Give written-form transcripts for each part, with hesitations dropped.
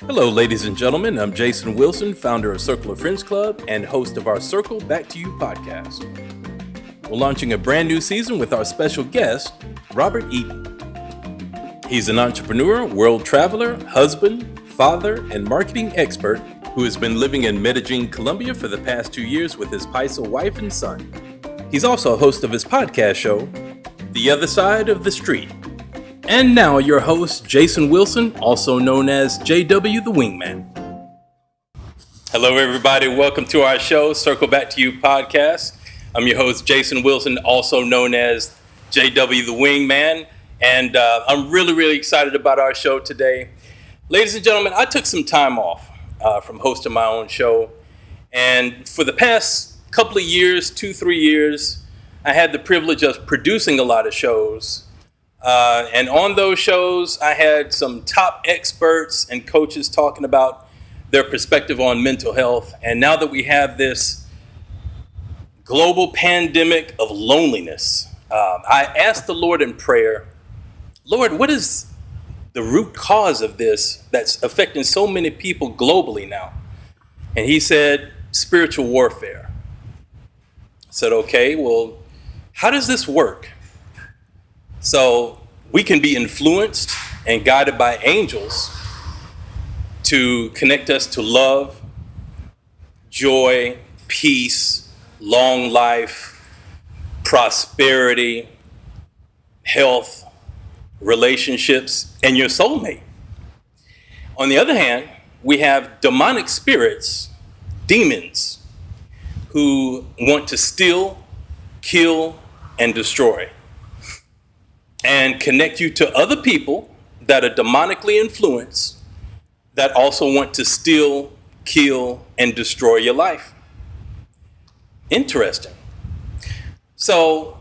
Hello, ladies and gentlemen. I'm Jason Wilson, founder of Circle of Friends Club and host of our Circle Back to You podcast. We're launching a brand new season with our special guest, Robert Eaton. He's an entrepreneur, world traveler, husband, father, and marketing expert who has been living in Medellín, Colombia for the past 2 years with his Paisa wife and son. He's also a host of his podcast show, The Other Side of the Street. And now your host, Jason Wilson, also known as JW the Wingman. Hello, everybody. Welcome to our show, Circle Back to You podcast. I'm your host, Jason Wilson, also known as JW the Wingman. And I'm really excited about our show today. Ladies and gentlemen, I took some time off from hosting my own show. And for the past couple of years, 2-3 years, I had the privilege of producing a lot of shows. And on those shows, I had some top experts and coaches talking about their perspective on mental health. And now that we have this global pandemic of loneliness, I asked the Lord in prayer, Lord, what is the root cause of this that's affecting so many people globally now? And he said, spiritual warfare. I said, okay, well, how does this work? So we can be influenced and guided by angels to connect us to love, joy, peace, long life, prosperity, health, relationships, and your soulmate. On the other hand, we have demonic spirits, demons, who want to steal, kill, and destroy, and connect you to other people that are demonically influenced that also want to steal, kill, and destroy your life. Interesting. So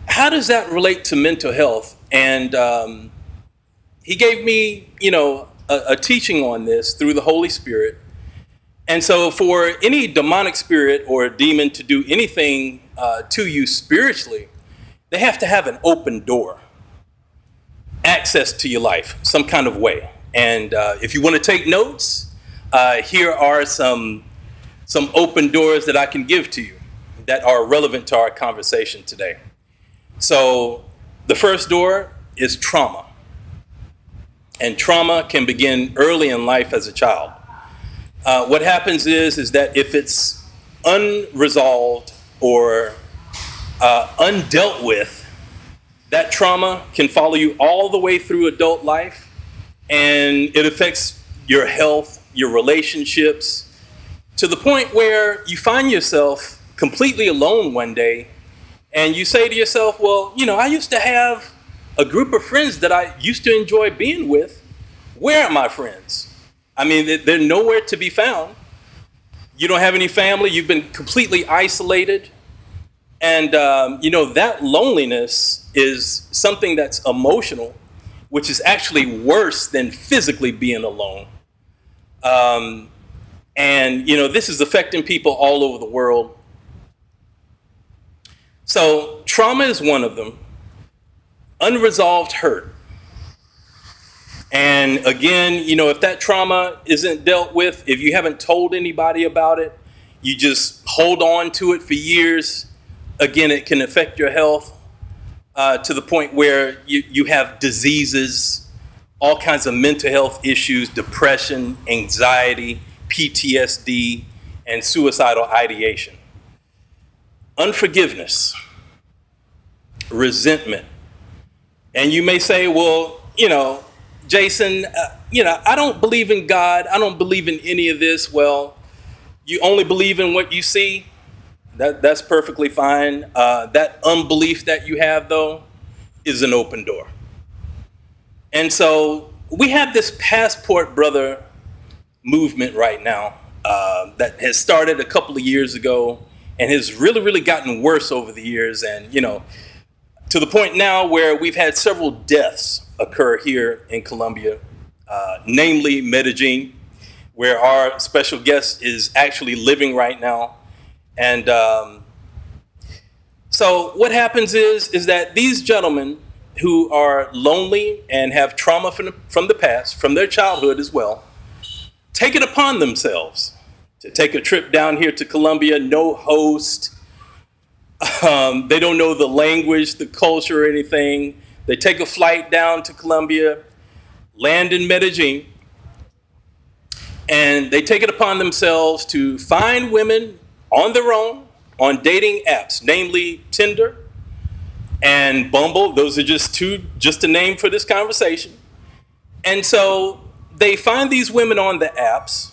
how does that relate to mental health? And he gave me, a teaching on this through the Holy Spirit. And so for any demonic spirit or a demon to do anything to you spiritually, they have to have an open door, access to your life, some kind of way. And if you want to take notes, here are some open doors that I can give to you that are relevant to our conversation today. So the first door is trauma. And trauma can begin early in life as a child. What happens is that if it's unresolved or undealt with, that trauma can follow you all the way through adult life, and it affects your health, your relationships, to the point where you find yourself completely alone one day, and you say to yourself, well, I used to have a group of friends that I used to enjoy being with. Where are my friends? I mean, they're nowhere to be found. You don't have any family. You've been completely isolated. And, that loneliness is something that's emotional, which is actually worse than physically being alone. This is affecting people all over the world. So trauma is one of them. Unresolved hurt. And again, if that trauma isn't dealt with, if you haven't told anybody about it, you just hold on to it for years. Again, it can affect your health to the point where you have diseases, all kinds of mental health issues, depression, anxiety, PTSD, and suicidal ideation. Unforgiveness, resentment. And you may say, well, Jason, I don't believe in God. I don't believe in any of this. Well, you only believe in what you see. That's perfectly fine. That unbelief that you have, though, is an open door. And so we have this Passport Brother movement right now that has started a couple of years ago and has really gotten worse over the years. And, to the point now where we've had several deaths occur here in Colombia, namely Medellín, where our special guest is actually living right now. And so what happens is that these gentlemen who are lonely and have trauma from the past, from their childhood as well, take it upon themselves to take a trip down here to Colombia, no host. They don't know the language, the culture, or anything. They take a flight down to Colombia, land in Medellín, and they take it upon themselves to find women on their own on dating apps, namely Tinder and Bumble. Those are just a name for this conversation. And so they find these women on the apps,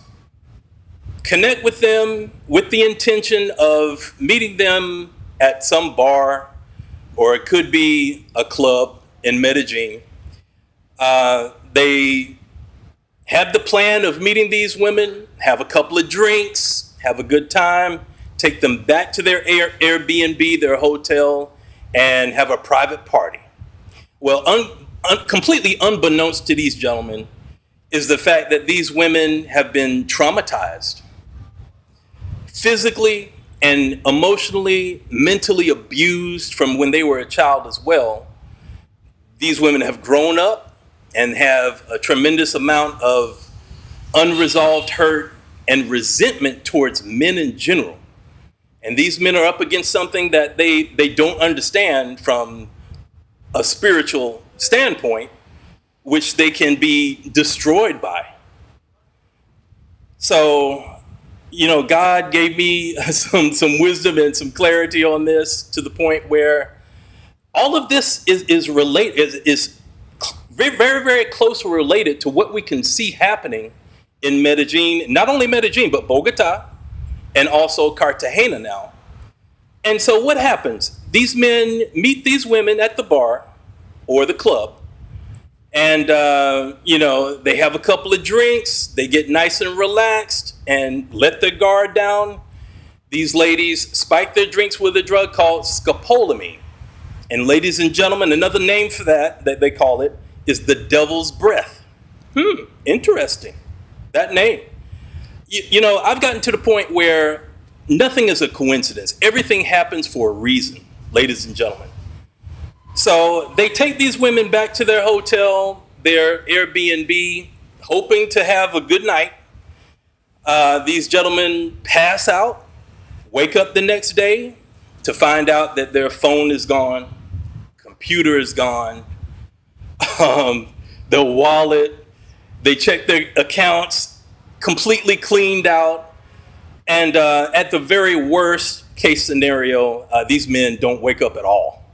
connect with them with the intention of meeting them at some bar, or it could be a club in Medellín. They have the plan of meeting these women, have a couple of drinks, have a good time, take them back to their Airbnb, their hotel, and have a private party. Well, completely unbeknownst to these gentlemen is the fact that these women have been traumatized, physically and emotionally, mentally abused from when they were a child as well. These women have grown up and have a tremendous amount of unresolved hurt and resentment towards men in general. And these men are up against something that they don't understand from a spiritual standpoint, which they can be destroyed by. So, God gave me some wisdom and some clarity on this, to the point where all of this is very, very, very closely related to what we can see happening in Medellín, not only Medellín, but Bogota and also Cartagena now. And so what happens? These men meet these women at the bar or the club, and they have a couple of drinks, they get nice and relaxed and let their guard down. These ladies spike their drinks with a drug called scopolamine. And ladies and gentlemen, another name for that they call it, is the devil's breath. Interesting, that name. I've gotten to the point where nothing is a coincidence. Everything happens for a reason, ladies and gentlemen. So they take these women back to their hotel, their Airbnb, hoping to have a good night. These gentlemen pass out, wake up the next day to find out that their phone is gone, computer is gone, their wallet, they check their accounts, completely cleaned out. And at the very worst case scenario, these men don't wake up at all.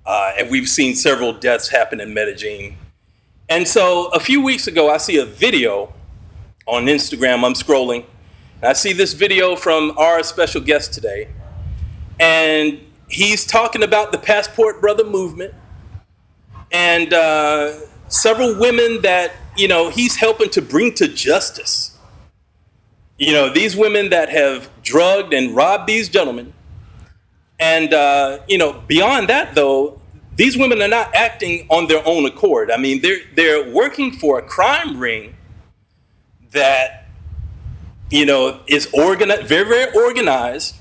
And we've seen several deaths happen in Medellín. And so a few weeks ago, I see a video on Instagram. I'm scrolling, and I see this video from our special guest today. And he's talking about the Passport Brother movement and several women that, he's helping to bring to justice. These women that have drugged and robbed these gentlemen. And, beyond that, though, these women are not acting on their own accord. I mean, they're working for a crime ring that, is organized, very, very organized.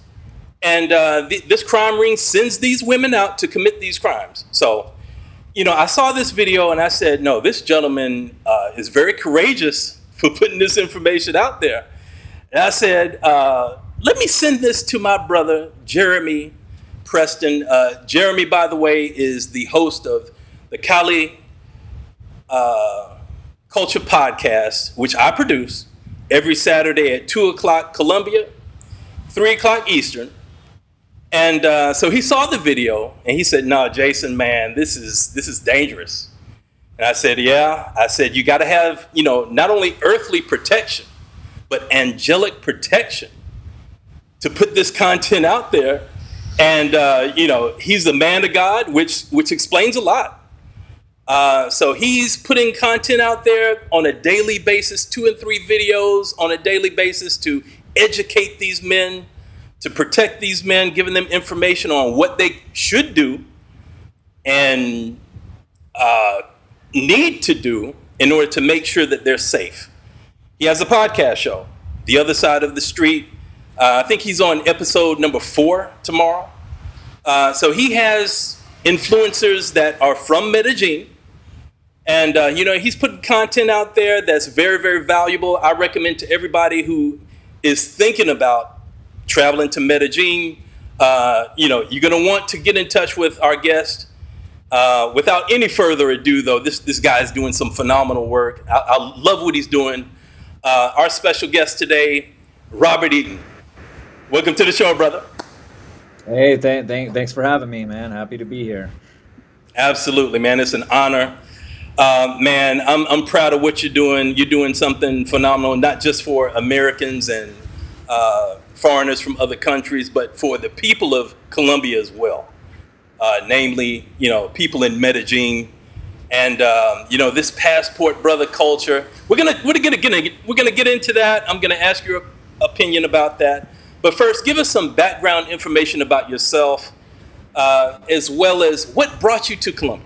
And this crime ring sends these women out to commit these crimes. So, I saw this video and I said, no, this gentleman is very courageous for putting this information out there. And I said, let me send this to my brother, Jeremy Preston. Jeremy, by the way, is the host of the Cali Culture Podcast, which I produce every Saturday at 2 o'clock Colombia, 3 o'clock Eastern. And so he saw the video and he said, no, Jason, man, this is dangerous. And I said, yeah. I said, you got to have, not only earthly protection, but angelic protection to put this content out there. And, he's a man of God, which explains a lot. So he's putting content out there on a daily basis, 2 and 3 videos on a daily basis to educate these men, to protect these men, giving them information on what they should do and need to do in order to make sure that they're safe. He has a podcast show, The Other Side of the Street. I think he's on episode number 4 tomorrow. So he has influencers that are from Medellín. And, he's putting content out there that's very, very valuable. I recommend to everybody who is thinking about traveling to Medellín, you're going to want to get in touch with our guest. Without any further ado, though, this guy is doing some phenomenal work. I love what he's doing. Our special guest today, Robert Eaton. Welcome to the show, brother. Hey, thanks for having me, man. Happy to be here. Absolutely, man. It's an honor. Man, I'm proud of what you're doing. You're doing something phenomenal, not just for Americans and foreigners from other countries, but for the people of Colombia as well. Namely, people in Medellín, and this passport brother culture. We're gonna get into that. I'm gonna ask your opinion about that. But first, give us some background information about yourself, as well as what brought you to Colombia.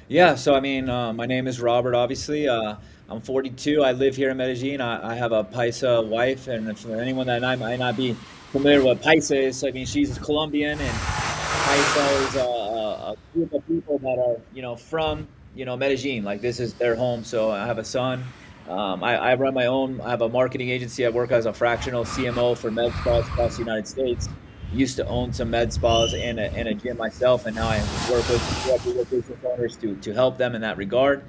Yeah, so I mean, my name is Robert, obviously. I'm 42. I live here in Medellín. I have a Paisa wife, and for anyone that might not be familiar with what Paisa is, I mean, she's Colombian, and Paisa is a group of people that are, from, Medellín. Like, this is their home. So I have a son. I run my own. I have a marketing agency. I work as a fractional CMO for med spas across the United States. Used to own some med spas and a gym myself, and now I work with business owners to help them in that regard.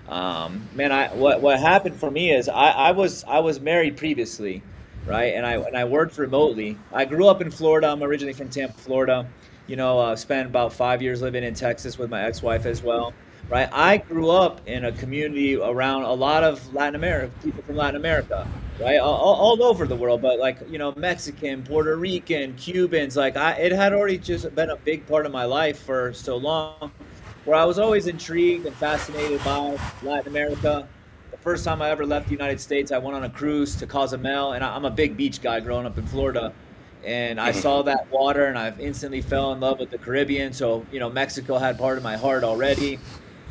What happened for me is I was married previously, right? And I worked remotely. I grew up in Florida. I'm originally from Tampa, Florida. Spent about 5 years living in Texas with my ex-wife as well. Right, I grew up in a community around a lot of Latin America, people from Latin America, right, all over the world, but Mexican, Puerto Rican, Cubans, it had already just been a big part of my life for so long, where I was always intrigued and fascinated by Latin America. The first time I ever left the United States, I went on a cruise to Cozumel, and I'm a big beach guy growing up in Florida. And I saw that water, and I instantly fell in love with the Caribbean. So, Mexico had part of my heart already.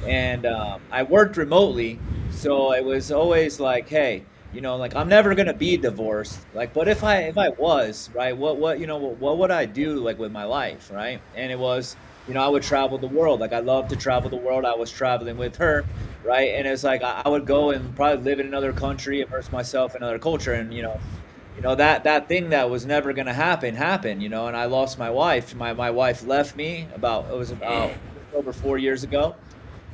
And I worked remotely, so it was always like, hey, I'm never gonna be divorced. But if I was, right, what would I do with my life, right? And it was, I would travel the world. I love to travel the world. I was traveling with her, right? And it's I would go and probably live in another country, immerse myself in another culture, and that thing that was never gonna happen happened, and I lost my wife. My wife left me about over 4 years ago.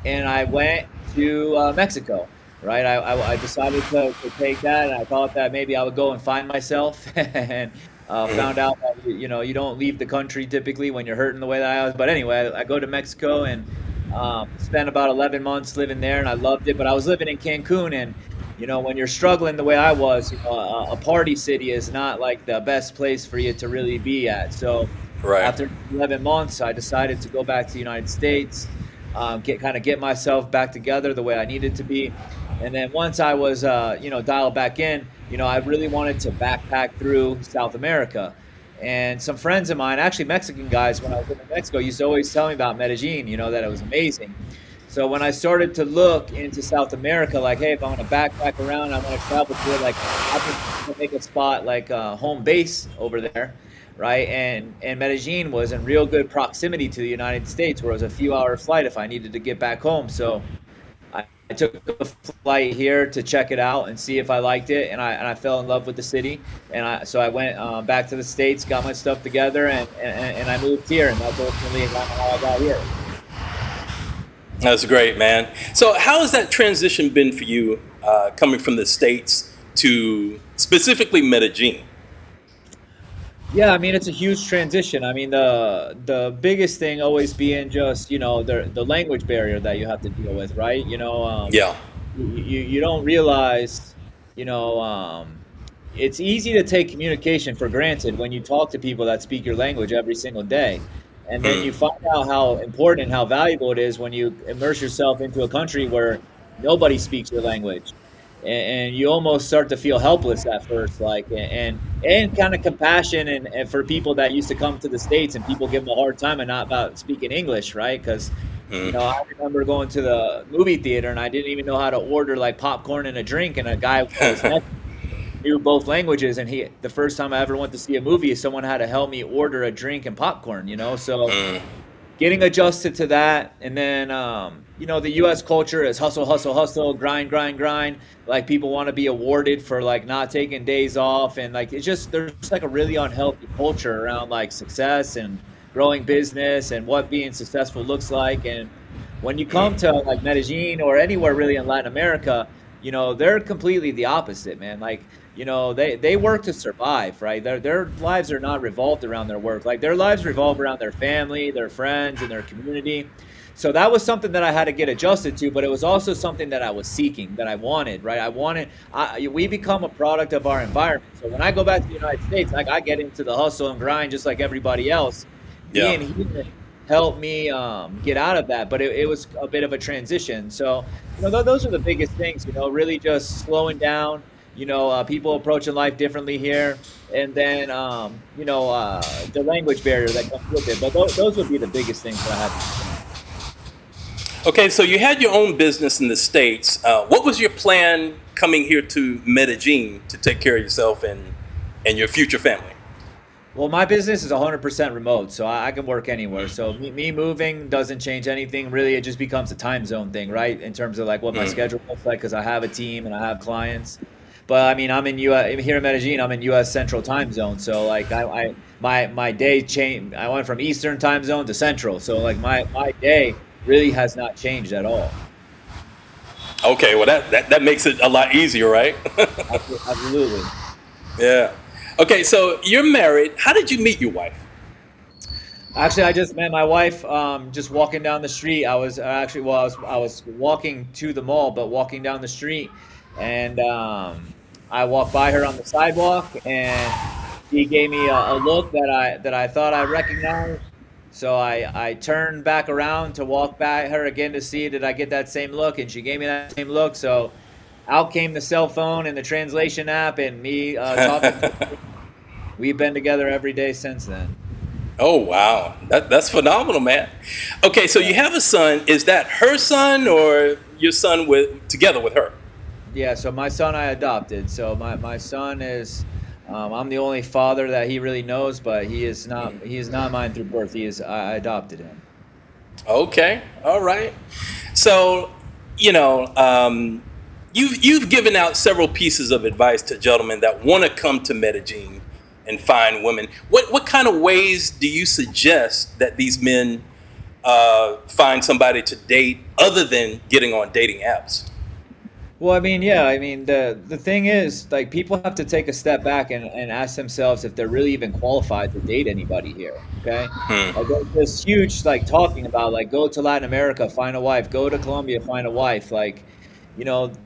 And I went to Mexico, right? I decided to take that, and I thought that maybe I would go and find myself, and found out that you don't leave the country typically when you're hurting the way that I was. But anyway, I go to Mexico and spent about 11 months living there, and I loved it. But I was living in Cancun, and when you're struggling the way I was, a party city is not the best place for you to really be at. So right. After 11 months, I decided to go back to the United States. Get myself back together the way I needed to be. And then once I was, dialed back in, I really wanted to backpack through South America. And some friends of mine, actually Mexican guys, when I was in Mexico, used to always tell me about Medellín, that it was amazing. So when I started to look into South America, hey, if I'm going to backpack around, I want to travel to it, I can make a spot home base over there. Right, and Medellín was in real good proximity to the United States, where it was a few-hour flight if I needed to get back home. So I took a flight here to check it out and see if I liked it, and I fell in love with the city. And so I went back to the States, got my stuff together, and I moved here, and that's ultimately how I got here. That's great, man. So how has that transition been for you, coming from the States to specifically Medellín? Yeah, I mean, it's a huge transition. I mean, the biggest thing always being just, the language barrier that you have to deal with, right? Yeah. You don't realize, it's easy to take communication for granted when you talk to people that speak your language every single day. And then you find out how important and how valuable it is when you immerse yourself into a country where nobody speaks your language. And you almost start to feel helpless at first, and kind of compassion and for people that used to come to the States, and people give them a hard time and not about speaking English, right? Because I remember going to the movie theater and I didn't even know how to order popcorn and a drink, and a guy was knew both languages, and the first time I ever went to see a movie, someone had to help me order a drink and popcorn, so getting adjusted to that. And then, the U.S. culture is hustle, hustle, hustle, grind, grind, grind. Like people want to be awarded for like not taking days off. And like, there's just like a really unhealthy culture around like success and growing business and what being successful looks like. And when you come to like Medellin or anywhere really in Latin America, they're completely the opposite, man. Like, they work to survive, right? Their lives are not revolved around their work. Like their lives revolve around their family, their friends, and their community. So that was something that I had to get adjusted to, but it was also something that I was seeking, that I wanted, right? We become a product of our environment. So when I go back to the United States, like I get into the hustle and grind just like everybody else. Yeah. Being here helped me get out of that, but it was a bit of a transition. So, those are the biggest things, really just slowing down, people approaching life differently here. And then, the language barrier that comes with it. But those would be the biggest things that I had to do. Okay, so you had your own business in the States. What was your plan coming here to Medellin to take care of yourself and your future family? Well, my business is 100% remote, so I can work anywhere. So me moving doesn't change anything. Really, it just becomes a time zone thing, right? In terms of like what my schedule looks like, because I have a team and I have clients. But I mean, I'm in here in Medellin. I'm in U.S. Central Time Zone, so like my day changed. I went from Eastern Time Zone to Central, so like my day really has not changed at all. Okay, well that makes it a lot easier, right? Absolutely. Yeah. Okay, so you're married. How did you meet your wife? Actually, I just met my wife just walking down the street. I was walking to the mall, but walking down the street, and I walked by her on the sidewalk, and she gave me a look that I thought I recognized. So I turned back around to walk by her again to see did I get that same look, and she gave me that same look. So out came the cell phone and the translation app, and me talking. We've been together every day since then. Oh, wow. That's phenomenal, man. Okay, so you have a son. Is that her son or your son together with her? Yeah, so my son I adopted. So my son is, I'm the only father that he really knows, but he is not mine through birth. I adopted him. Okay, all right. So, you've given out several pieces of advice to gentlemen that want to come to Medellin and find women. What kind of ways do you suggest that these men find somebody to date other than getting on dating apps? Well, I mean, yeah, the thing is, like, people have to take a step back and ask themselves if they're really even qualified to date anybody here. Okay, like, there's this huge like talking about like go to Latin America, find a wife, go to Colombia, find a wife. Like,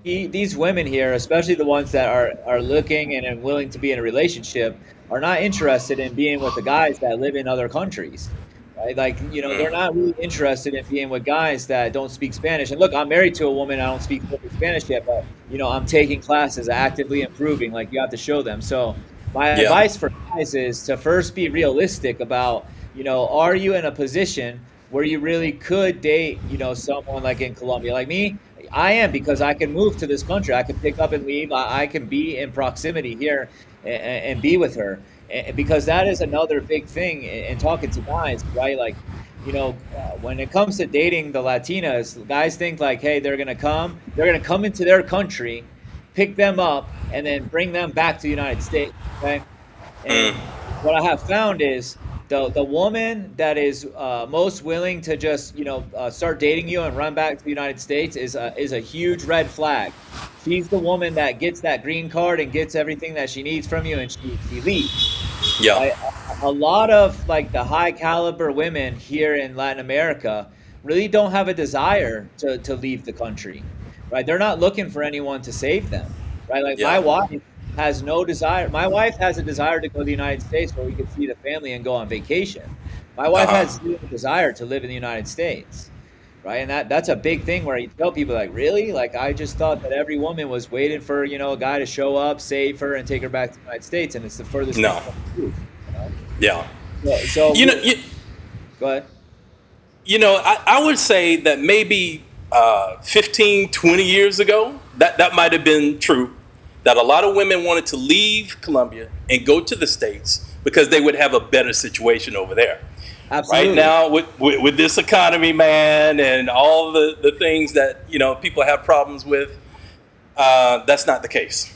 these women here, especially the ones that are looking and willing to be in a relationship, are not interested in being with the guys that live in other countries, right? Like, they're not really interested in being with guys that don't speak Spanish. And look, I'm married to a woman, I don't speak Spanish yet, but, I'm taking classes, actively improving. Like, you have to show them. So my advice for guys is to first be realistic about, are you in a position where you really could date, someone like in Colombia? Like me, I am, because I can move to this country. I can pick up and leave. I can be in proximity here and be with her. Because that is another big thing in talking to guys, right? Like, when it comes to dating the Latinas, guys think like, hey, they're going to come into their country, pick them up, and then bring them back to the United States, okay? And what I have found is the woman that is most willing to just start dating you and run back to the United States is a huge red flag. She's the woman that gets that green card and gets everything that she needs from you, and she leaves. Yeah. A lot of like the high caliber women here in Latin America really don't have a desire to leave the country, right? They're not looking for anyone to save them, right? Like my wife has no desire. My wife has a desire to go to the United States where we can see the family and go on vacation. My wife has zero desire to live in the United States, right? And that's a big thing where you tell people like, really? Like, I just thought that every woman was waiting for, a guy to show up, save her, and take her back to the United States, and it's the furthest thing from the truth. Yeah. So go ahead. I would say that maybe 15, 20 years ago, that might have been true. That a lot of women wanted to leave Colombia and go to the States because they would have a better situation over there. Right Absolutely. now, with this economy, man, and all the things that people have problems with, that's not the case.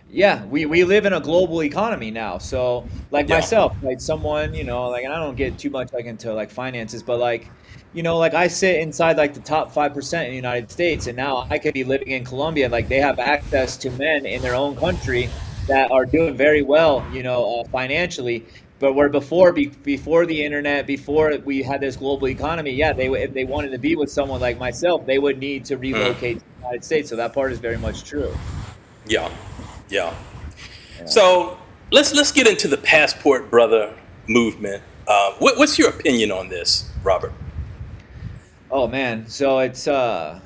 Yeah, we live in a global economy now. So like Yeah. myself, like someone, like and I don't get too much like into like finances, but like, like I sit inside like the top 5% in the United States, and now I could be living in Colombia, like they have access to men in their own country that are doing very well, financially. But where before the internet, before we had this global economy, yeah, if they wanted to be with someone like myself, they would need to Mm. relocate to the United States. So that part is very much true. Yeah. Yeah. Yeah. So let's get into the passport brother movement. What's your opinion on this, Robert? Oh man, so it's a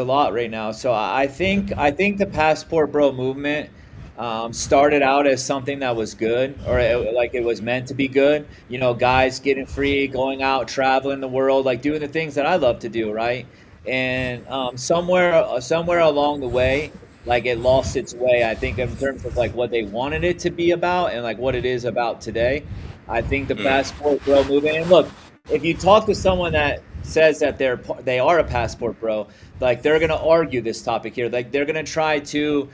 lot right now. So I think the passport bro movement started out as something that was good, or like it was meant to be good. Guys getting free, going out, traveling the world, like doing the things that I love to do, right? And somewhere along the way, like it lost its way. I think in terms of like what they wanted it to be about and like what it is about today. I think the Mm. passport bro movement. And look, if you talk to someone that says that they are a passport bro, like they're gonna argue this topic here. Like they're gonna try to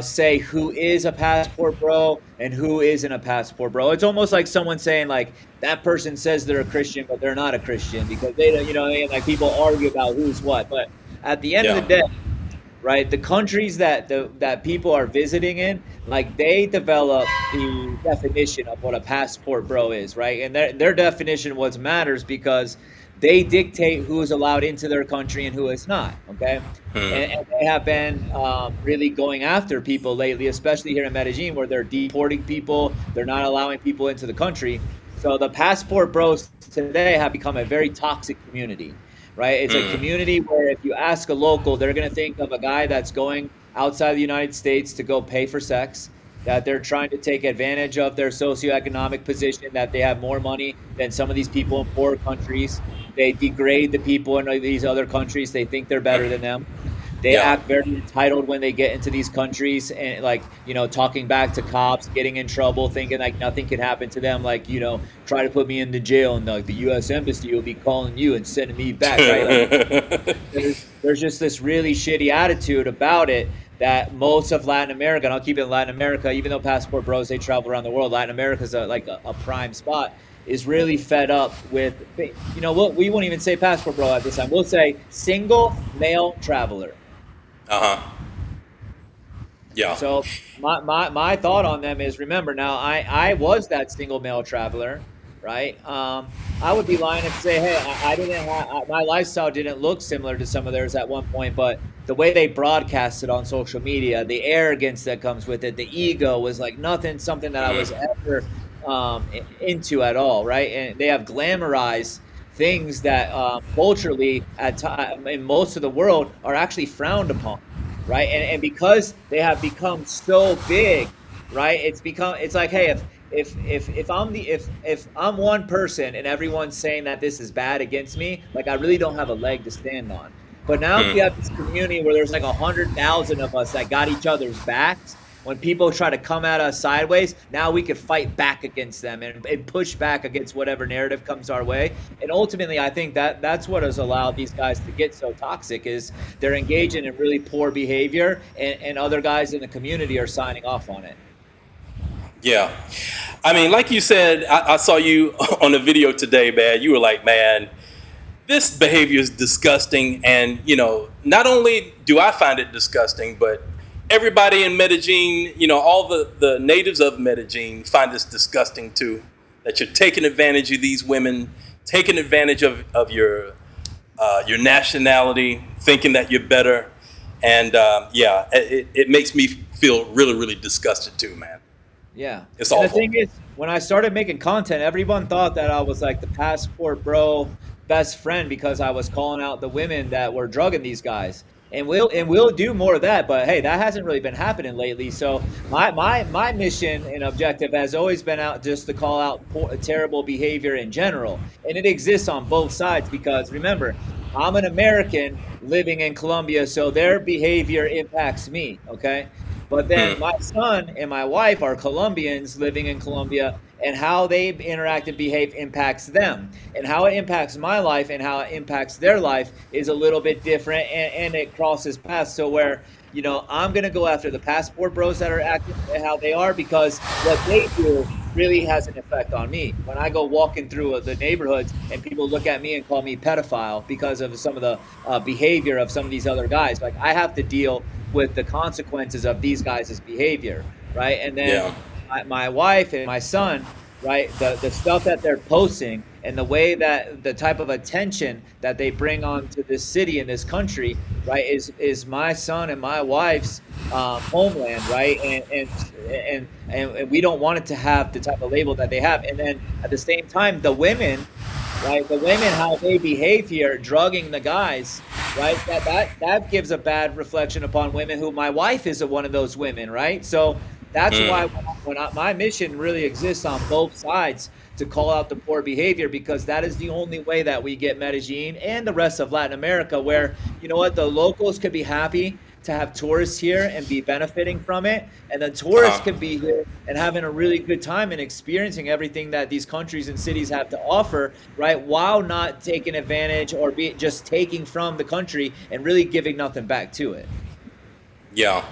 say who is a passport bro and who isn't a passport bro. It's almost like someone saying like that person says they're a Christian, but they're not a Christian because they don't, what I mean? Like people argue about who's what. But at the end of the Yeah. day, right? The countries that people are visiting in, like they develop the definition of what a passport bro is, right? And their definition what matters because they dictate who is allowed into their country and who is not. Okay, Mm. and they have been really going after people lately, especially here in Medellin, where they're deporting people. They're not allowing people into the country. So the passport bros today have become a very toxic community, right? It's a Mm. community where if you ask a local, they're going to think of a guy that's going outside the United States to go pay for sex, that they're trying to take advantage of their socioeconomic position, that they have more money than some of these people in poor countries. They degrade the people in these other countries. They think they're better than them. They Yeah. act very entitled when they get into these countries and like, talking back to cops, getting in trouble, thinking like nothing can happen to them. Like, try to put me into jail and like the US embassy will be calling you and sending me back, right? Like there's just this really shitty attitude about it that most of Latin America, and I'll keep it in Latin America, even though passport bros, they travel around the world, Latin America is a prime spot, is really fed up with, we won't even say passport bro at this time. We'll say single male traveler. Uh-huh. Yeah. So my thought on them is, remember now, I was that single male traveler, right? I would be lying if say, hey, I didn't have, my lifestyle didn't look similar to some of theirs at one point, but the way they broadcast it on social media, the arrogance that comes with it, the ego was like nothing, something that I was Mm. ever into at all, right? And they have glamorized things that culturally in most of the world are actually frowned upon, right? And because they have become so big, right? It's like, hey, if I'm one person and everyone's saying that this is bad against me, like I really don't have a leg to stand on. But now if you Mm. have this community where there's like 100,000 of us that got each other's backs, when people try to come at us sideways, now we can fight back against them and push back against whatever narrative comes our way. And ultimately, I think that's what has allowed these guys to get so toxic is they're engaging in really poor behavior, and other guys in the community are signing off on it. Yeah. I mean, like you said, I saw you on a video today, man. You were like, man, this behavior is disgusting. And, not only do I find it disgusting, but everybody in Medellin, all the natives of Medellin find this disgusting too. That you're taking advantage of these women, taking advantage of your nationality, thinking that you're better. And yeah, it makes me feel really, really disgusted too, man. Yeah. It's And the awful. thing is, when I started making content, everyone thought that I was like the passport bro best friend because I was calling out the women that were drugging these guys. And we'll do more of that, but hey, that hasn't really been happening lately. So my mission and objective has always been out just to call out terrible behavior in general. And it exists on both sides because remember, I'm an American living in Colombia, so their behavior impacts me, okay? But then Hmm. my son and my wife are Colombians living in Colombia, and how they interact and behave impacts them, and how it impacts my life and how it impacts their life is a little bit different, and it crosses paths. So where, I'm going to go after the passport bros that are acting how they are, because what they do really has an effect on me. When I go walking through the neighborhoods and people look at me and call me pedophile because of some of the behavior of some of these other guys, like, I have to deal with the consequences of these guys' behavior, right? And then my wife and my son, right, the stuff that they're posting and the way that the type of attention that they bring onto this city and this country, right, is my son and my wife's homeland, right? And we don't want it to have the type of label that they have. And then at the same time, the women, right, how they behave here, drugging the guys, right, that gives a bad reflection upon women, who my wife is one of those women, right? So that's why my mission really exists on both sides, to call out the poor behavior, because that is the only way that we get Medellín and the rest of Latin America, where, the locals could be happy to have tourists here and be benefiting from it, and the tourists can be here and having a really good time and experiencing everything that these countries and cities have to offer, right, while not taking advantage or just taking from the country and really giving nothing back to it. Yeah,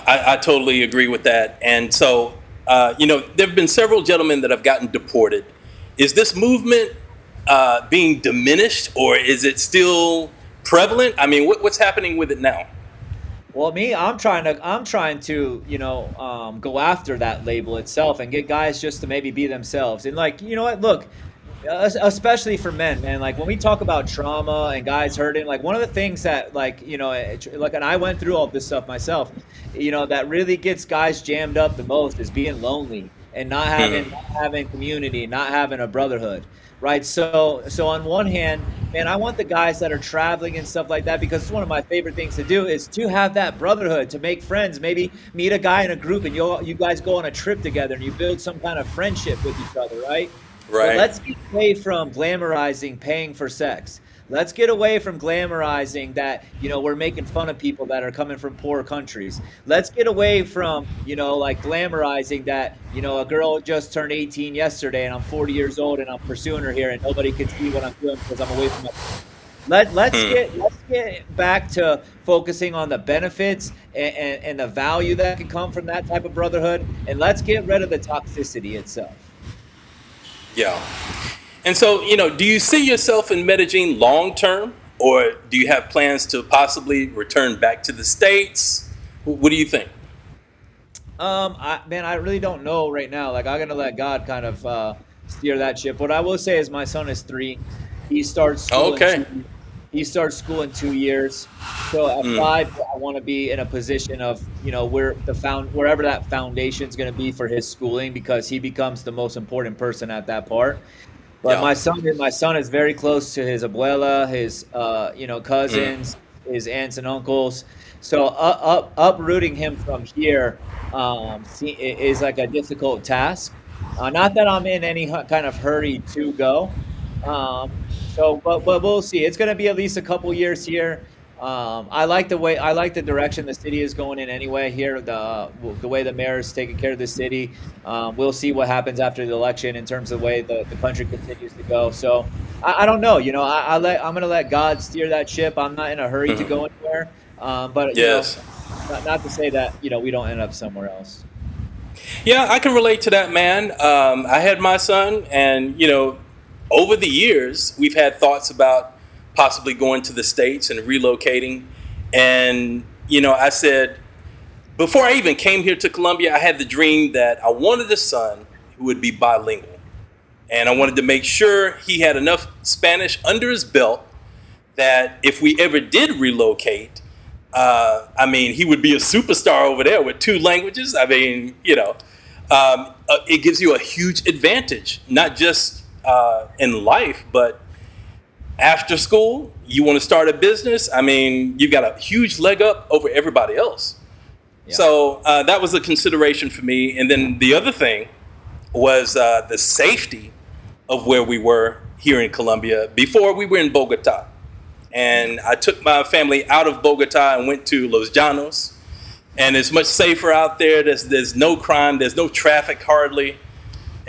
I totally agree with that. And so, there have been several gentlemen that have gotten deported. Is this movement being diminished, or is it still prevalent? I mean, what's happening with it now? Well, I'm trying to, go after that label itself and get guys just to maybe be themselves. And like, you know what, look, especially for men, man, like when we talk about trauma and guys hurting, like one of the things that, like, and I went through all this stuff myself, that really gets guys jammed up the most is being lonely and not having community, not having a brotherhood. Right. So on one hand, man, I want the guys that are traveling and stuff like that, because it's one of my favorite things to do is to have that brotherhood, to make friends, maybe meet a guy in a group and you guys go on a trip together and you build some kind of friendship with each other. Right. Right. But let's get away from glamorizing paying for sex. Let's get away from glamorizing that, we're making fun of people that are coming from poor countries. Let's get away from, like glamorizing that, a girl just turned 18 yesterday and I'm 40 years old and I'm pursuing her here and nobody can see what I'm doing because I'm away from my. Let's get back to focusing on the benefits and the value that can come from that type of brotherhood, and let's get rid of the toxicity itself. Yeah. And so, do you see yourself in Medellín long term, or do you have plans to possibly return back to the States? What do you think? I really don't know right now. Like, I'm gonna let God kind of steer that ship. What I will say is my son is 3. He starts school. Okay. He starts school in 2 years. So at 5, I want to be in a position of, wherever that foundation is going to be for his schooling, because he becomes the most important person at that part. But my son is very close to his abuela, his cousins, his aunts and uncles. So uprooting him from here is like a difficult task. Not that I'm in any kind of hurry to go. But we'll see. It's going to be at least a couple years here. I like the direction the city is going in anyway here. The way the mayor is taking care of the city. We'll see what happens after the election in terms of the way the country continues to go. So I don't know. I'm going to let God steer that ship. I'm not in a hurry to go anywhere. But not to say that we don't end up somewhere else. Yeah, I can relate to that, man. I had my son, and over the years, we've had thoughts about possibly going to the States and relocating. And, I said, before I even came here to Colombia, I had the dream that I wanted a son who would be bilingual. And I wanted to make sure he had enough Spanish under his belt that if we ever did relocate, he would be a superstar over there with 2 languages. It gives you a huge advantage, not just in life, but after school, you want to start a business. You've got a huge leg up over everybody else. Yeah. So that was a consideration for me. And then the other thing was the safety of where we were here in Colombia. Before, we were in Bogota. And I took my family out of Bogota and went to Los Llanos. And it's much safer out there. There's no crime. There's no traffic hardly.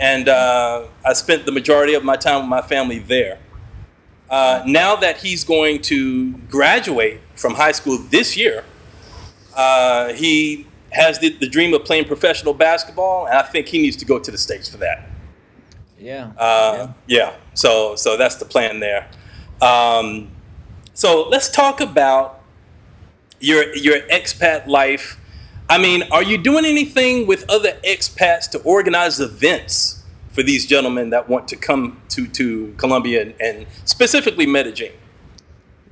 and I spent the majority of my time with my family there. Now that he's going to graduate from high school this year, he has the dream of playing professional basketball, and I think he needs to go to the States for that. Yeah. So that's the plan there. So let's talk about your expat life. I mean, are you doing anything with other expats to organize events for these gentlemen that want to come to Colombia and specifically Medellín?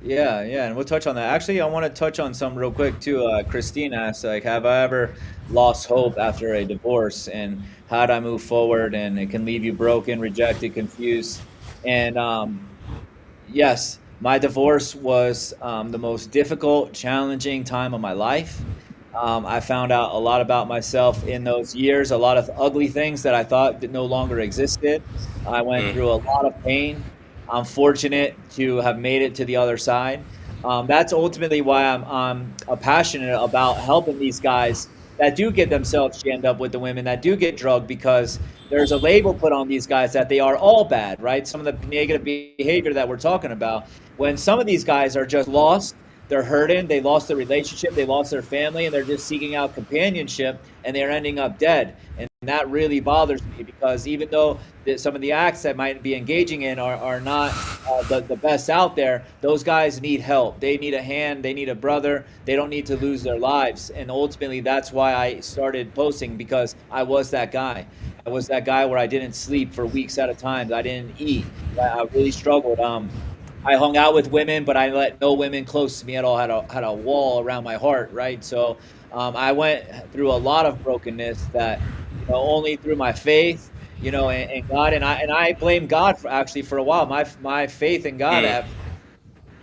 Yeah, and we'll touch on that. Actually, I want to touch on some real quick too. Christine asked, like, have I ever lost hope after a divorce, and how would I move forward? And it can leave you broken, rejected, confused. And yes, my divorce was the most difficult, challenging time of my life. I found out a lot about myself in those years, a lot of ugly things that I thought that no longer existed. I went through a lot of pain. I'm fortunate to have made it to the other side. That's ultimately why I'm passionate about helping these guys that do get themselves jammed up with the women, that do get drugged, because there's a label put on these guys that they are all bad, right? Some of the negative behavior that we're talking about, when some of these guys are just lost, they're hurting, they lost their relationship, they lost their family, and they're just seeking out companionship, and they're ending up dead. And that really bothers me, because even though some of the acts that might be engaging in are not the best out there, those guys need help. They need a hand, they need a brother, they don't need to lose their lives. And ultimately, that's why I started posting, because I was that guy. I was that guy where I didn't sleep for weeks at a time. I didn't eat. I really struggled. I hung out with women, but I let no women close to me at all. Had a wall around my heart, right? So I went through a lot of brokenness that, only through my faith, and God, and I blame God for a while. My faith in God,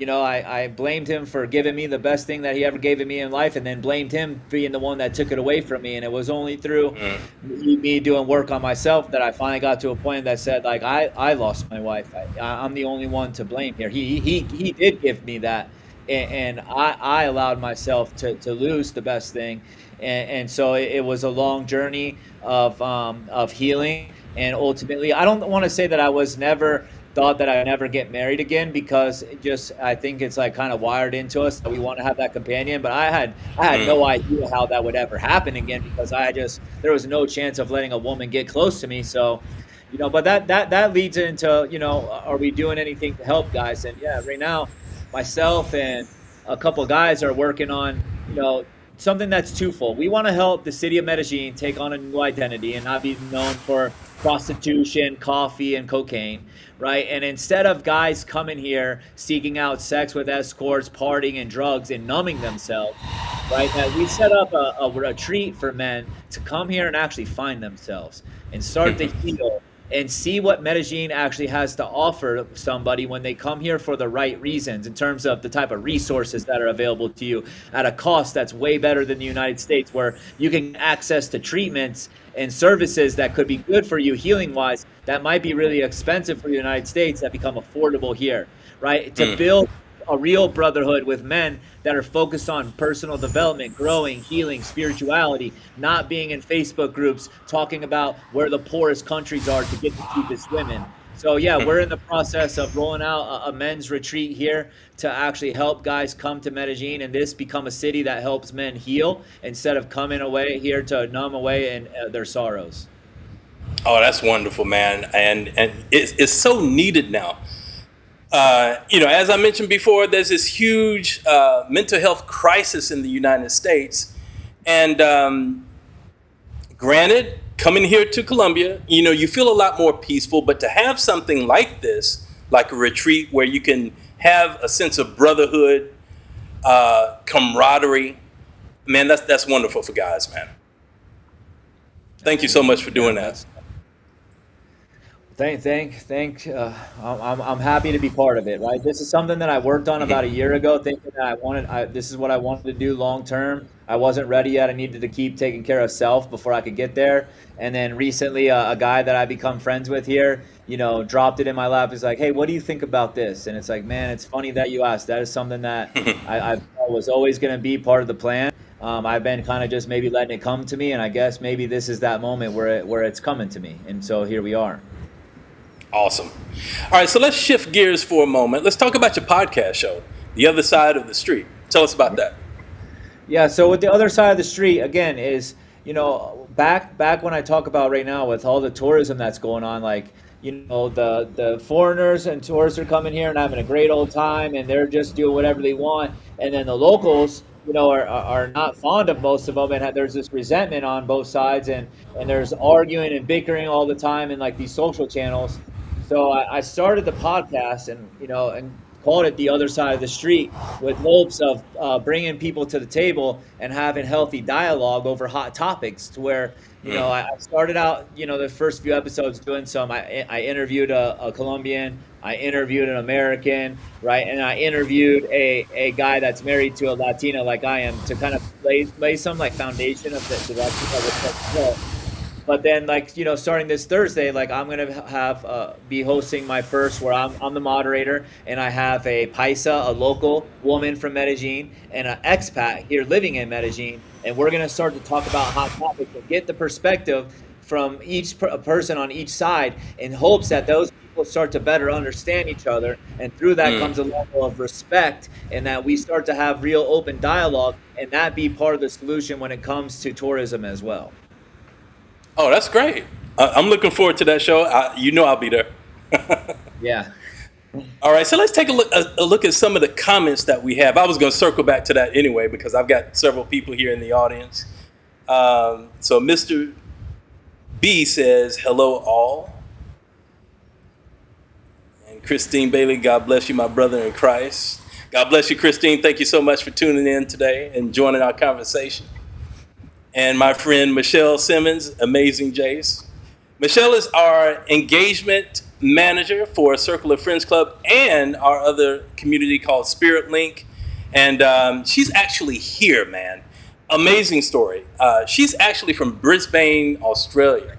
I blamed him for giving me the best thing that he ever gave me in life, and then blamed him being the one that took it away from me. And it was only through me doing work on myself that I finally got to a point that said, like, I lost my wife. I'm the only one to blame here. He did give me that, and I allowed myself to lose the best thing. And so it was a long journey of healing. And ultimately, I don't want to say that I was never thought that I'd never get married again, because I think it's like kind of wired into us that we want to have that companion. But I had no idea how that would ever happen again, because there was no chance of letting a woman get close to me. So, but that leads into, are we doing anything to help guys? And yeah, right now, myself and a couple of guys are working on, something that's twofold. We want to help the city of Medellín take on a new identity and not be known for prostitution, coffee, and cocaine, right? And instead of guys coming here seeking out sex with escorts, partying, and drugs, and numbing themselves, right, that we set up a retreat for men to come here and actually find themselves and start to heal and see what Medellín actually has to offer somebody when they come here for the right reasons, in terms of the type of resources that are available to you at a cost that's way better than the United States, where you can get access to treatments and services that could be good for you healing-wise, that might be really expensive for the United States, that become affordable here, right? To build a real brotherhood with men that are focused on personal development, growing, healing, spirituality, not being in Facebook groups talking about where the poorest countries are to get the cheapest women. So yeah, we're in the process of rolling out a men's retreat here to actually help guys come to Medellín and this become a city that helps men heal, instead of coming away here to numb away in their sorrows. Oh, that's wonderful, man. And it's so needed now. As I mentioned before, there's this huge mental health crisis in the United States. And granted, coming here to Colombia, you feel a lot more peaceful. But to have something like this, like a retreat where you can have a sense of brotherhood, camaraderie, man, that's wonderful for guys, man. Thank you so much for doing that. I'm happy to be part of it, right? This is something that I worked on about a year ago, thinking that this is what I wanted to do long term. I wasn't ready yet. I needed to keep taking care of self before I could get there. And then recently, a guy that I become friends with here, dropped it in my lap. He's like, "Hey, what do you think about this?" And it's like, man, it's funny that you asked. That is something that I was always going to be part of the plan. I've been kind of just maybe letting it come to me, and I guess maybe this is that moment where it's coming to me, and so here we are. Awesome. All right, so let's shift gears for a moment. Let's talk about your podcast show, The Other Side of the Street. Tell us about that. Yeah, so with The Other Side of the Street, again, is, back when I talk about right now with all the tourism that's going on, like, the foreigners and tourists are coming here and having a great old time, and they're just doing whatever they want, and then the locals, are not fond of most of them, and there's this resentment on both sides, and there's arguing and bickering all the time in like these social channels. So I started the podcast and called it The Other Side of the Street, with hopes of bringing people to the table and having healthy dialogue over hot topics, to where I started out the first few episodes doing I interviewed a Colombian, I interviewed an American, right, and I interviewed a guy that's married to a Latina like I am, to kind of lay some like foundation of the direction of the show. But then, starting this Thursday, I'm gonna be hosting my first, where I'm the moderator, and I have a Paisa, a local woman from Medellín, and an expat here living in Medellín, and we're gonna start to talk about hot topics and get the perspective from each person on each side, in hopes that those people start to better understand each other, and through that comes a level of respect, and that we start to have real open dialogue, and that be part of the solution when it comes to tourism as well. Oh, that's great. I'm looking forward to that show. I'll be there. Yeah. All right, so let's take a look at some of the comments that we have. I was going to circle back to that anyway, because I've got several people here in the audience. So Mr. B says, hello all. And Christine Bailey, God bless you, my brother in Christ. God bless you, Christine. Thank you so much for tuning in today and joining our conversation. And my friend Michelle Simmons, amazing Jace. Michelle is our engagement manager for Circle of Friends Club and our other community called SPIRITLINC. And she's actually here, man. Amazing story. She's actually from Brisbane, Australia.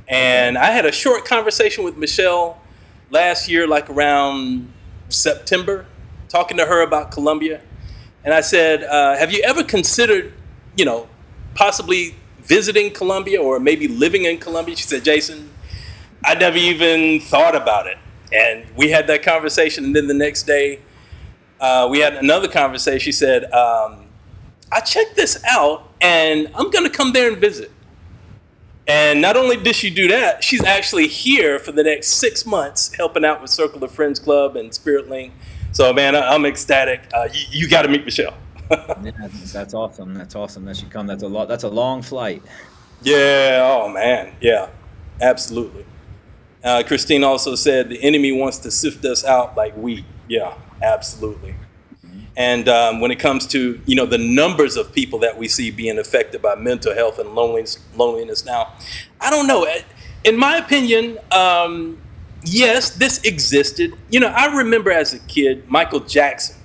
And I had a short conversation with Michelle last year, like around September, talking to her about Colombia. And I said, have you ever considered, possibly visiting Colombia or maybe living in Colombia? She said, Jason, I never even thought about it. And we had that conversation. And then the next day, we had another conversation. She said, I checked this out and I'm going to come there and visit. And not only did she do that, she's actually here for the next 6 months helping out with Circle of Friends Club and SPIRITLINC. So, man, I'm ecstatic. You got to meet Michelle. Yeah, that's awesome. That's awesome that you come. That's a long flight. Yeah. Oh man. Yeah. Absolutely. Christine also said the enemy wants to sift us out like wheat. Yeah. Absolutely. And when it comes to the numbers of people that we see being affected by mental health and loneliness now, I don't know. In my opinion, yes, this existed. I remember as a kid, Michael Jackson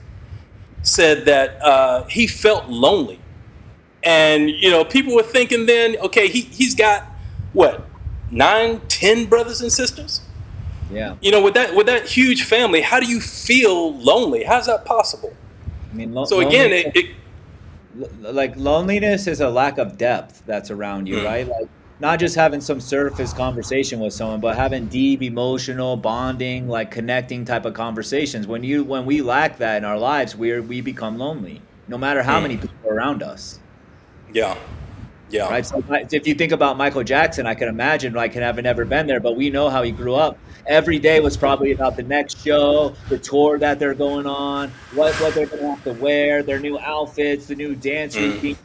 said that he felt lonely, and people were thinking then, okay, he's got what, 9, 10 brothers and sisters. Yeah. With that huge family, how do you feel lonely? How's that possible? I mean, so again, loneliness is a lack of depth that's around you, right? Like, not just having some surface conversation with someone, but having deep emotional bonding, like connecting type of conversations. When we lack that in our lives, we become lonely, no matter how many people are around us. Yeah. Yeah. Right. So if you think about Michael Jackson, I can imagine, having never been there, but we know how he grew up. Every day was probably about the next show, the tour that they're going on, what they're going to have to wear, their new outfits, the new dance routine.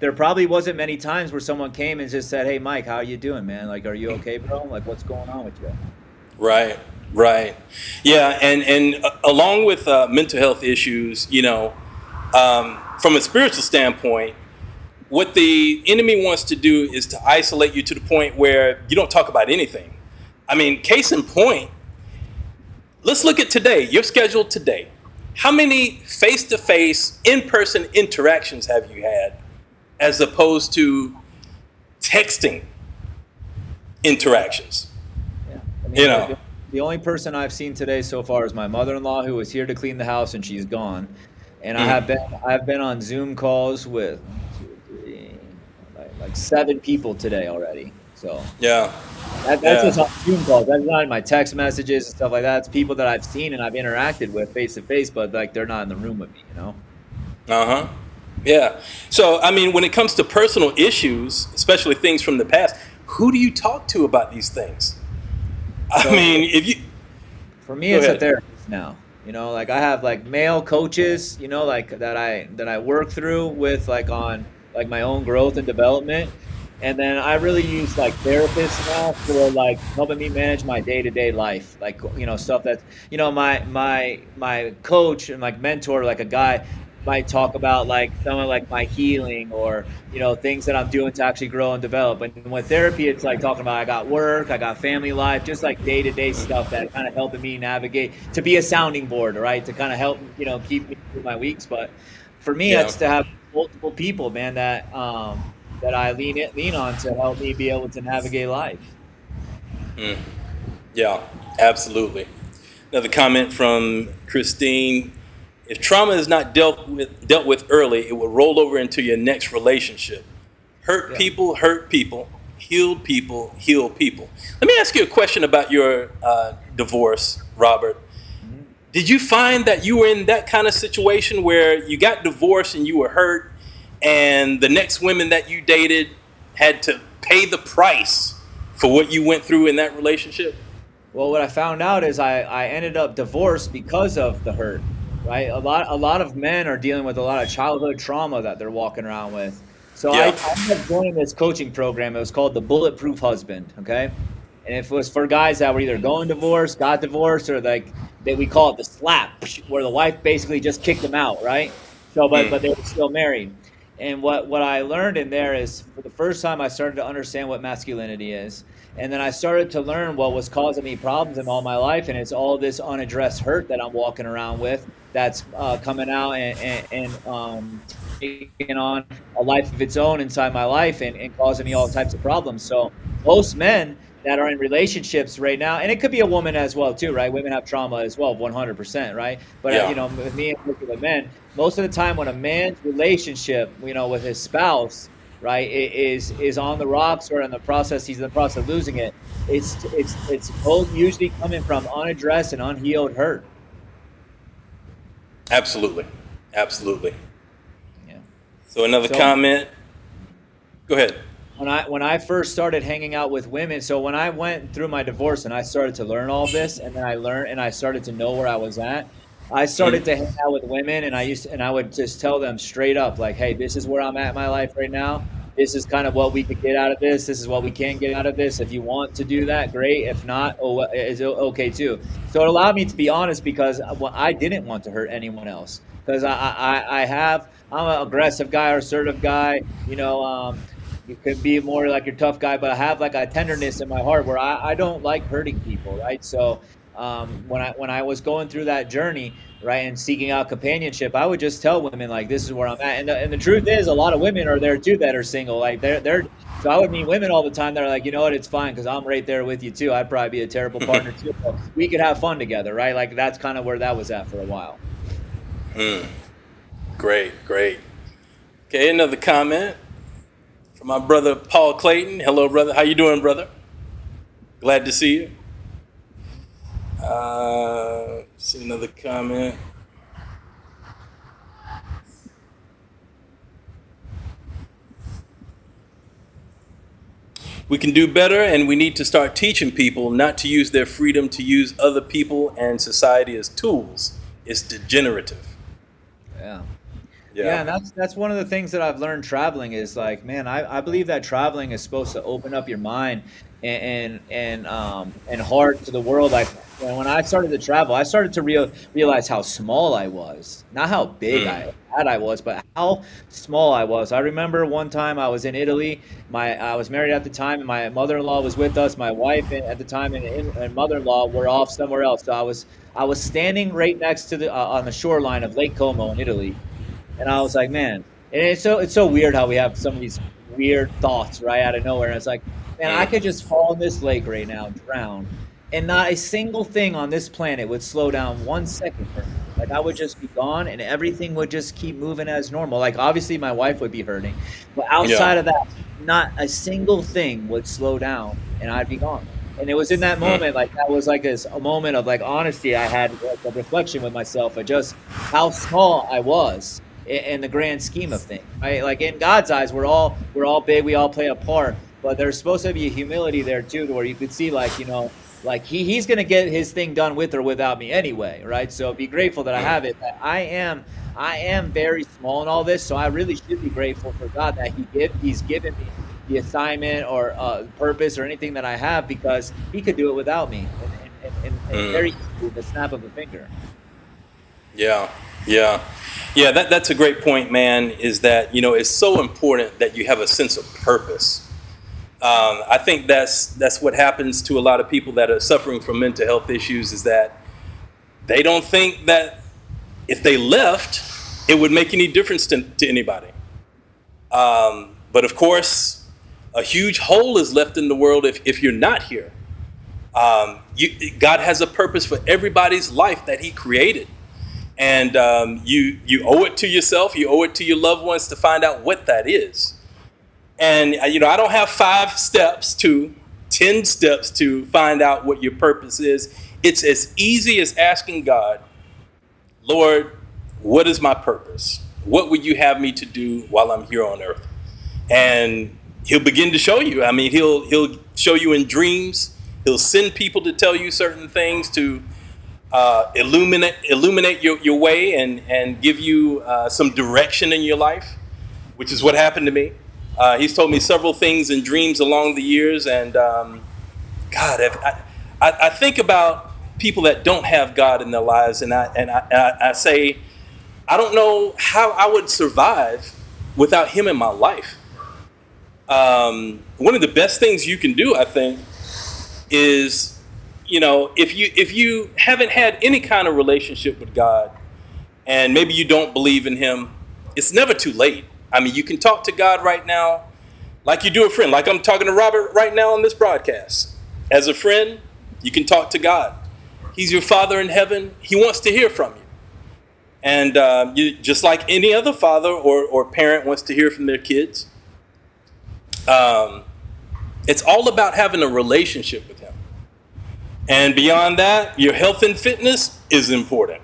There probably wasn't many times where someone came and just said, hey, Mike, how are you doing, man? Like, are you okay, bro? Like, what's going on with you? Right. Yeah. And along with mental health issues, from a spiritual standpoint, what the enemy wants to do is to isolate you to the point where you don't talk about anything. I mean, case in point, let's look at today, your schedule today. How many face-to-face, in-person interactions have you had as opposed to texting interactions? Yeah. I mean, the only person I've seen today so far is my mother-in-law, who was here to clean the house, and she's gone. And I've been on Zoom calls with like 7 people today already. So Yeah. that's just on Zoom calls. That's not in my text messages and stuff like that. It's people that I've seen and I've interacted with face to face, but like they're not in the room with me, you know? Uh-huh. Yeah. So, I mean, when it comes to personal issues, especially things from the past, who do you talk to about these things? I mean, if you... For me, it's a therapist now. You know, like I have like male coaches, you know, like that I work through with like on like my own growth and development. And then I really use like therapists now for like helping me manage my day-to-day life. Like, you know, stuff that's, you know, my coach and like mentor, like a guy might talk about like some of like my healing or, you know, things that I'm doing to actually grow and develop. And with therapy, it's like talking about I got work, I got family life, just like day-to-day stuff that kind of helping me navigate, to be a sounding board, right? To kind of help, you know, keep me through my weeks. But for me, it's to have multiple people, man, that I lean on to help me be able to navigate life. Yeah, absolutely. Another comment from Christine. If trauma is not dealt with early, it will roll over into your next relationship. Hurt people, heal people, heal people. Let me ask you a question about your divorce, Robert. Did you find that you were in that kind of situation where you got divorced and you were hurt, and the next women that you dated had to pay the price for what you went through in that relationship? Well, what I found out is I ended up divorced because of the hurt, right? A lot of men are dealing with a lot of childhood trauma that they're walking around with. So I ended up joining this coaching program. It was called the Bulletproof Husband, okay? And it was for guys that were either going divorced, got divorced, or like we call it the slap, where the wife basically just kicked them out, right? So, but they were still married. And what I learned in there is, for the first time, I started to understand what masculinity is. And then I started to learn what was causing me problems in all my life. And it's all this unaddressed hurt that I'm walking around with that's coming out and taking on a life of its own inside my life and causing me all types of problems. So most men that are in relationships right now, and it could be a woman as well too, right? Women have trauma as well, 100%, right? But you know, with me and with men, most of the time when a man's relationship, you know, with his spouse, right, is on the rocks or in the process, he's in the process of losing it. It's both usually coming from unaddressed and unhealed hurt. Absolutely. Yeah. So another So, comment. Go ahead. When I first started hanging out with women, so when I went through my divorce and I started to learn all this, and then I started to know where I was at, I started to hang out with women, and I would just tell them straight up, like, hey, this is where I'm at in my life right now. This is kind of what we could get out of this. This is what we can get out of this. If you want to do that, great. If not, it's okay too. So it allowed me to be honest, because I didn't want to hurt anyone else. Because I'm an aggressive guy or assertive guy, you know. You could be more like your tough guy, but I have like a tenderness in my heart where I don't like hurting people, right? So when I was going through that journey, right, and seeking out companionship, I would just tell women like, this is where I'm at. And the truth is, a lot of women are there too that are single. Like so I would meet women all the time that are like, you know what, it's fine because I'm right there with you too. I'd probably be a terrible partner too. But we could have fun together, right? Like that's kind of where that was at for a while. Great. Okay, another comment. My brother Paul Clayton. Hello, brother. How you doing, brother? Glad to see you. See another comment. We can do better, and we need to start teaching people not to use their freedom to use other people and society as tools. It's degenerative. Yeah, and that's one of the things that I've learned traveling is like, man, I believe that traveling is supposed to open up your mind and heart to the world. Like when I started to travel, I started to realize how small I was, not how big I was, but how small I was. I remember one time I was in Italy. I was married at the time, and my mother-in-law was with us. My wife at the time and mother-in-law were off somewhere else. So I was standing right next to on the shoreline of Lake Como in Italy. And I was like, man, and it's so weird how we have some of these weird thoughts right out of nowhere. And it's like, man, I could just fall in this lake right now, drown, and not a single thing on this planet would slow down 1 second for me. Like I would just be gone and everything would just keep moving as normal. Like obviously my wife would be hurting, but outside of that, not a single thing would slow down and I'd be gone. And it was in that moment, like that was like a moment of like honesty. I had like a reflection with myself of just how small I was in the grand scheme of things. Right? Like in God's eyes, we're all big, we all play a part, but there's supposed to be a humility there too, to where you could see like, you know, like he's gonna get his thing done with or without me anyway, right? So be grateful that I have it. That I am very small in all this, so I really should be grateful for God that He's given me the assignment or purpose or anything that I have, because He could do it without me, and very easily with the snap of a finger. Yeah. That's a great point, man. Is that, you know, it's so important that you have a sense of purpose. I think that's what happens to a lot of people that are suffering from mental health issues, is that they don't think that if they left, it would make any difference to anybody. But of course, a huge hole is left in the world if you're not here. God has a purpose for everybody's life that He created. And you owe it to yourself, you owe it to your loved ones to find out what that is. And, you know, I don't have 10 steps to find out what your purpose is. It's as easy as asking God, Lord, what is my purpose? What would you have me to do while I'm here on earth? And He'll begin to show you. I mean, he'll show you in dreams. He'll send people to tell you certain things to illuminate your way and give you some direction in your life, which is what happened to me. He's told me several things in dreams along the years, and God, I think about people that don't have God in their lives, and I say, I don't know how I would survive without Him in my life. One of the best things you can do, I think, is, you know, if you haven't had any kind of relationship with God, and maybe you don't believe in Him, it's never too late. I mean, you can talk to God right now like you do a friend, like I'm talking to Robert right now on this broadcast. As a friend, you can talk to God. He's your Father in heaven. He wants to hear from you. And you, just like any other father or parent wants to hear from their kids, it's all about having a relationship with Him. And beyond that, your health and fitness is important.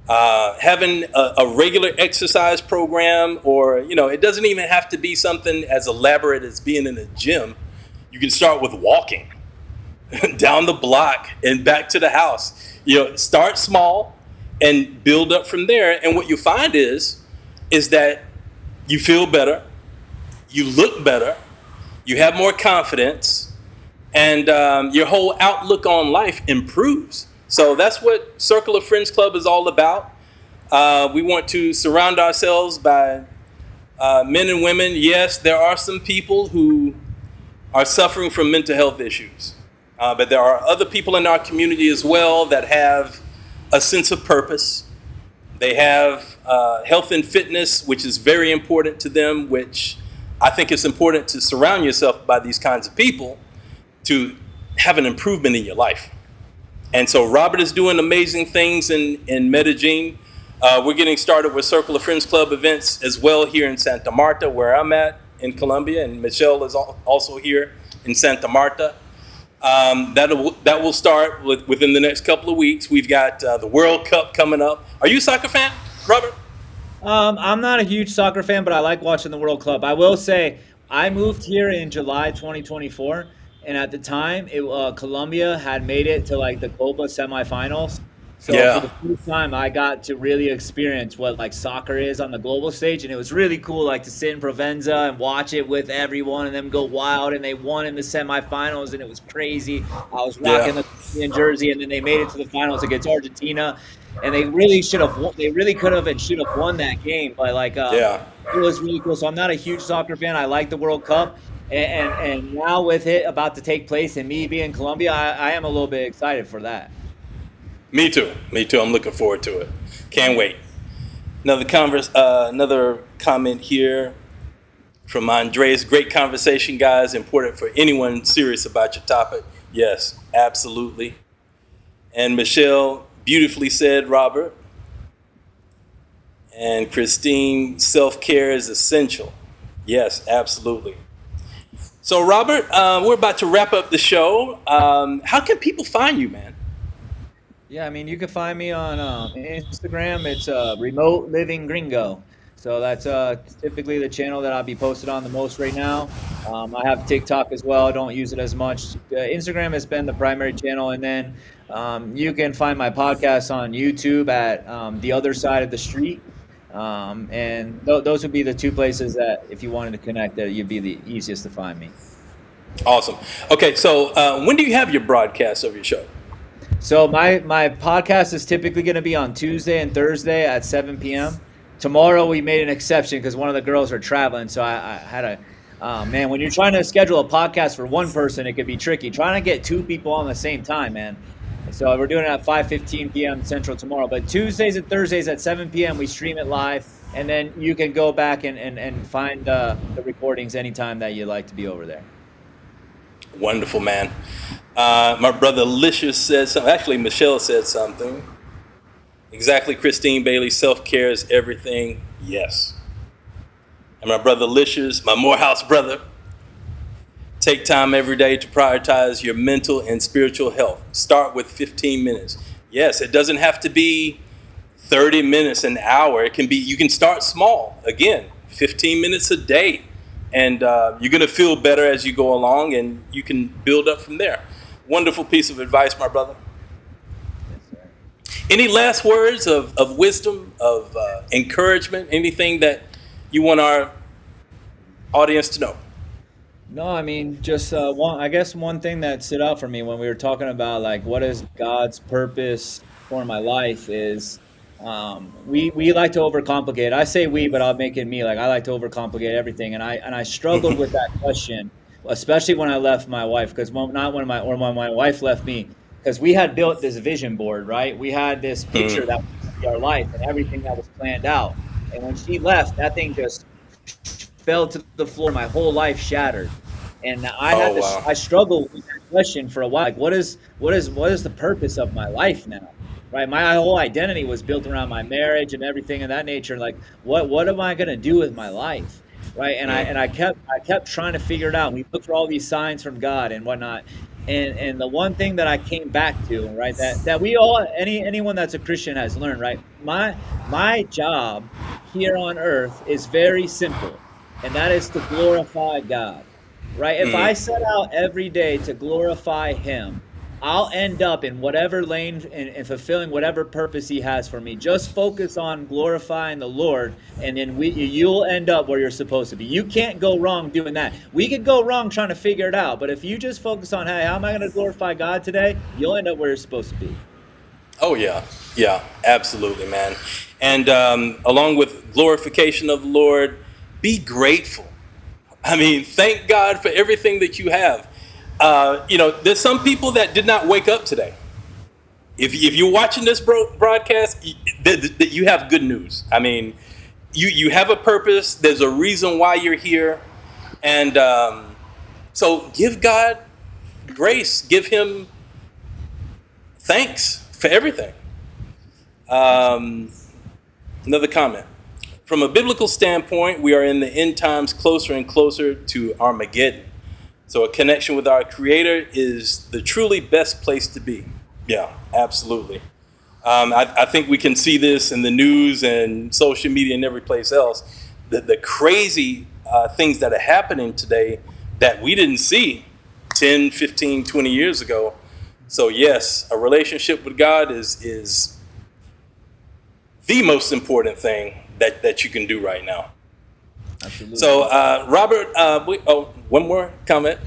Having a regular exercise program, or, you know, it doesn't even have to be something as elaborate as being in a gym. You can start with walking down the block and back to the house. You know, start small and build up from there. And what you find is that you feel better, you look better, you have more confidence, and your whole outlook on life improves. So that's what Circle of Friends Club is all about. We want to surround ourselves by men and women. Yes, there are some people who are suffering from mental health issues, but there are other people in our community as well that have a sense of purpose. They have health and fitness, which is very important to them, which I think it's important to surround yourself by these kinds of people to have an improvement in your life. And so Robert is doing amazing things in Medellín. We're getting started with Circle of Friends Club events as well here in Santa Marta, where I'm at in Colombia, and Michelle is also here in Santa Marta. That will start within the next couple of weeks. We've got the World Cup coming up. Are you a soccer fan, Robert? I'm not a huge soccer fan, but I like watching the World Cup. I will say I moved here in July 2024. And at the time, Colombia had made it to like the Copa semifinals. So for the first time, I got to really experience what like soccer is on the global stage, and it was really cool, like to sit in Provenza and watch it with everyone, and them go wild. And they won in the semifinals, and it was crazy. I was rocking the Colombian jersey, and then they made it to the finals against Argentina, and they really should have. They really could have and should have won that game. But like, it was really cool. So I'm not a huge soccer fan. I like the World Cup. And now with it about to take place and me being in Colombia, I am a little bit excited for that. Me too. I'm looking forward to it. Can't wait. Another comment here from Andres. Great conversation, guys. Important for anyone serious about your topic. Yes, absolutely. And Michelle, Beautifully said, Robert. And Christine, self-care is essential. Yes, absolutely. So, Robert, we're about to wrap up the show. How can people find you, man? Yeah, I mean, you can find me on Instagram. It's Remote Living Gringo. So that's typically the channel that I'll be posted on the most right now. I have TikTok as well. I don't use it as much. Instagram has been the primary channel. And then you can find my podcast on YouTube at The Other Side of the Street. And those would be the two places that if you wanted to connect, that you'd be the easiest to find me. Awesome. Okay, so when do you have your broadcast of your show? So my podcast is typically going to be on Tuesday and Thursday at 7 p.m. Tomorrow we made an exception because one of the girls are traveling. So I had a, man, when you're trying to schedule a podcast for one person, it could be tricky. Trying to get two people on the same time, man. So we're doing it at 5:15 p.m. Central tomorrow. But Tuesdays and Thursdays at 7 p.m. we stream it live. And then you can go back and find the recordings anytime that you'd like to be over there. Wonderful, man. My brother Licious said something. Actually, Michelle said something. Exactly, Christine Bailey, self-care is everything. Yes. And my brother Licious, my Morehouse brother, take time every day to prioritize your mental and spiritual health. Start with 15 minutes. Yes, it doesn't have to be 30 minutes, an hour. It can be, you can start small. Again, 15 minutes a day. And you're going to feel better as you go along, and you can build up from there. Wonderful piece of advice, my brother. Any last words of wisdom, of encouragement, anything that you want our audience to know? No, I mean, just I guess one thing that stood out for me when we were talking about like what is God's purpose for my life is we like to overcomplicate. I say we, but I'll make it me. Like I like to overcomplicate everything, and I struggled with that question, especially when I left my wife. Because when my wife left me, because we had built this vision board, right? We had this picture that was our life and everything that was planned out. And when she left, that thing just fell to the floor. My whole life shattered, and I struggled with that question for a while. Like, what is the purpose of my life now? Right, my whole identity was built around my marriage and everything of that nature. Like, what am I going to do with my life? Right, and I kept trying to figure it out. We looked for all these signs from God and whatnot. And the one thing that I came back to, right, that we all, anyone that's a Christian has learned, right, my job here on earth is very simple, and that is to glorify God. Right, if I set out every day to glorify Him, I'll end up in whatever lane and fulfilling whatever purpose He has for me. Just focus on glorifying the Lord, and then you'll end up where you're supposed to be. You can't go wrong doing that. We could go wrong trying to figure it out, but if you just focus on, hey, how am I going to glorify God today? You'll end up where you're supposed to be. Oh, yeah, absolutely, man. And along with glorification of the Lord, be grateful. I mean, thank God for everything that you have. There's some people that did not wake up today. If you're watching this broadcast, you have good news. I mean, you have a purpose. There's a reason why you're here. And so give God grace. Give Him thanks for everything. Another comment. From a biblical standpoint, we are in the end times closer and closer to Armageddon. So a connection with our Creator is the truly best place to be. Yeah, absolutely. I think we can see this in the news and social media and every place else. The crazy things that are happening today that we didn't see 10, 15, 20 years ago. So yes, a relationship with God is the most important thing that you can do right now. Absolutely. So, Robert, one more comment.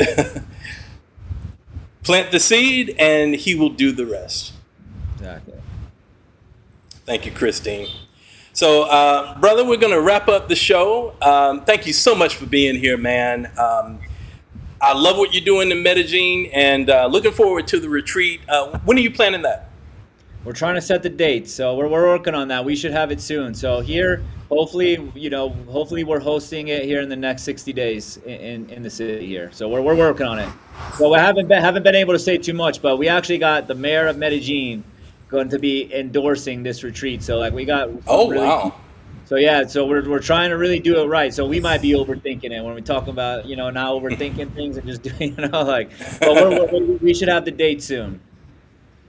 Plant the seed and He will do the rest. Exactly. Thank you, Christine. So, brother, we're going to wrap up the show. Thank you so much for being here, man. I love what you're doing in Medellín, and looking forward to the retreat. When are you planning that? We're trying to set the date, so we're working on that. We should have it soon. So here, hopefully we're hosting it here in the next 60 days in the city here. So we're working on it. So we haven't been able to say too much, but we actually got the mayor of Medellín going to be endorsing this retreat. So like we got. Oh, really, wow. So yeah, so we're trying to really do it right. So we might be overthinking it when we talk about, you know, not overthinking things and just doing, you know, like, but we should have the date soon.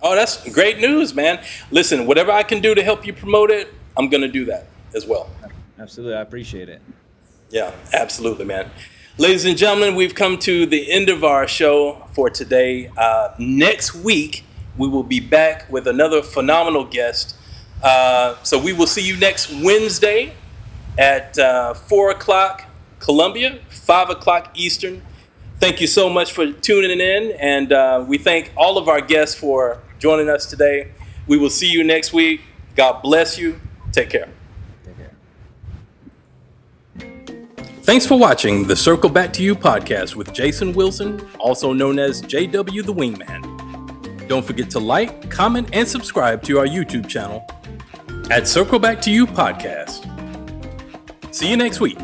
Oh, that's great news, man. Listen, whatever I can do to help you promote it, I'm going to do that as well. Absolutely. I appreciate it. Yeah, absolutely, man. Ladies and gentlemen, we've come to the end of our show for today. Next week, we will be back with another phenomenal guest. So we will see you next Wednesday at 4 o'clock Colombia, 5 o'clock Eastern. Thank you so much for tuning in, and we thank all of our guests for joining us today. We will see you next week. God bless you. Take care. Thanks for watching the Circle Back to You podcast with Jason Wilson, also known as JW the Wingman. Don't forget to like, comment, and subscribe to our YouTube channel at Circle Back to You podcast. See you next week.